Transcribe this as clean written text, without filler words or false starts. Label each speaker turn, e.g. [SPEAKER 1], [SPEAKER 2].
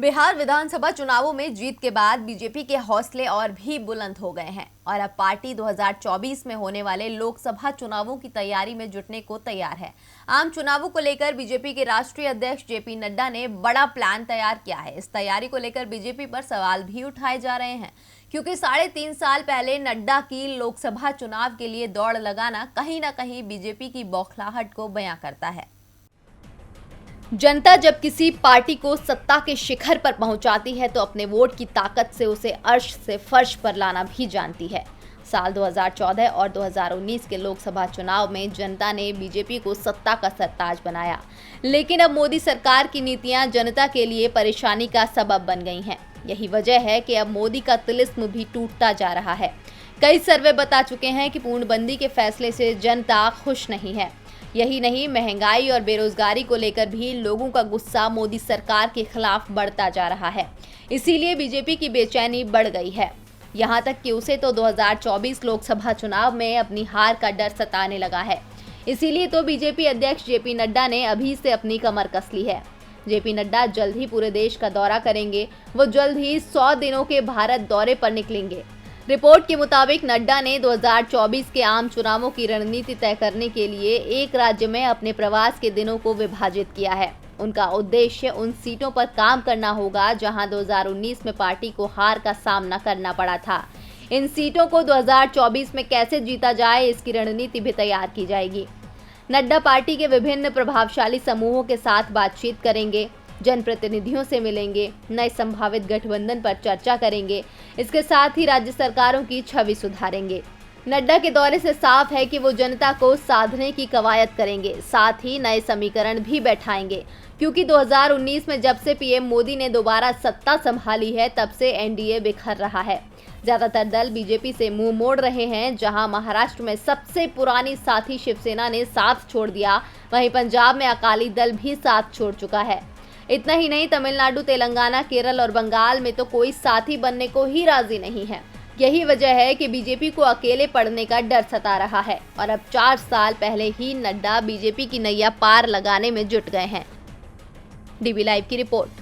[SPEAKER 1] बिहार विधानसभा चुनावों में जीत के बाद बीजेपी के हौसले और भी बुलंद हो गए हैं और अब पार्टी 2024 में होने वाले लोकसभा चुनावों की तैयारी में जुटने को तैयार है। आम चुनावों को लेकर बीजेपी के राष्ट्रीय अध्यक्ष जेपी नड्डा ने बड़ा प्लान तैयार किया है। इस तैयारी को लेकर बीजेपी पर सवाल भी उठाए जा रहे हैं, क्योंकि 3.5 साल पहले नड्डा की लोकसभा चुनाव के लिए दौड़ लगाना कहीं ना कहीं बीजेपी की बौखलाहट को बयां करता है। जनता जब किसी पार्टी को सत्ता के शिखर पर पहुंचाती है तो अपने वोट की ताकत से उसे अर्श से फर्श पर लाना भी जानती है। साल 2014 और 2019 के लोकसभा चुनाव में जनता ने बीजेपी को सत्ता का सरताज बनाया, लेकिन अब मोदी सरकार की नीतियां जनता के लिए परेशानी का सबब बन गई हैं। यही वजह है कि अब मोदी का तिलिस्म भी टूटता जा रहा है। कई सर्वे बता चुके हैं कि पूर्णबंदी के फैसले से जनता खुश नहीं है। यही नहीं, महंगाई और बेरोजगारी को लेकर भी लोगों का गुस्सा मोदी सरकार के खिलाफ बढ़ता जा रहा है। इसीलिए बीजेपी की बेचैनी बढ़ गई है। यहां तक कि उसे तो 2024 लोकसभा चुनाव में अपनी हार का डर सताने लगा है। इसीलिए तो बीजेपी अध्यक्ष जेपी नड्डा ने अभी से अपनी कमर कस ली है। जेपी नड्डा जल्द ही पूरे देश का दौरा करेंगे। वो जल्द ही 100 दिनों के भारत दौरे पर निकलेंगे। रिपोर्ट के मुताबिक नड्डा ने 2024 के आम चुनावों की रणनीति तय करने के लिए एक राज्य में अपने प्रवास के दिनों को विभाजित किया है। उनका उद्देश्य उन सीटों पर काम करना होगा जहां 2019 में पार्टी को हार का सामना करना पड़ा था। इन सीटों को 2024 में कैसे जीता जाए, इसकी रणनीति भी तैयार की जाएगी। नड्डा पार्टी के विभिन्न प्रभावशाली समूहों के साथ बातचीत करेंगे, जनप्रतिनिधियों से मिलेंगे, नए संभावित गठबंधन पर चर्चा करेंगे। इसके साथ ही राज्य सरकारों की छवि सुधारेंगे। नड्डा के दौरे से साफ है कि वो जनता को साधने की कवायद करेंगे, साथ ही नए समीकरण भी बैठाएंगे, क्योंकि 2019 में जब से पीएम मोदी ने दोबारा सत्ता संभाली है तब से एनडीए बिखर रहा है। ज्यादातर दल बीजेपी से मुंह मोड़ रहे हैं। जहां महाराष्ट्र में सबसे पुरानी साथी शिवसेना ने साथ छोड़ दिया, वहीं पंजाब में अकाली दल भी साथ छोड़ चुका है। इतना ही नहीं, तमिलनाडु, तेलंगाना, केरल और बंगाल में तो कोई साथी बनने को ही राजी नहीं है। यही वजह है कि बीजेपी को अकेले पड़ने का डर सता रहा है और अब 4 साल पहले ही नड्डा बीजेपी की नैया पार लगाने में जुट गए हैं। डीबी लाइव की रिपोर्ट।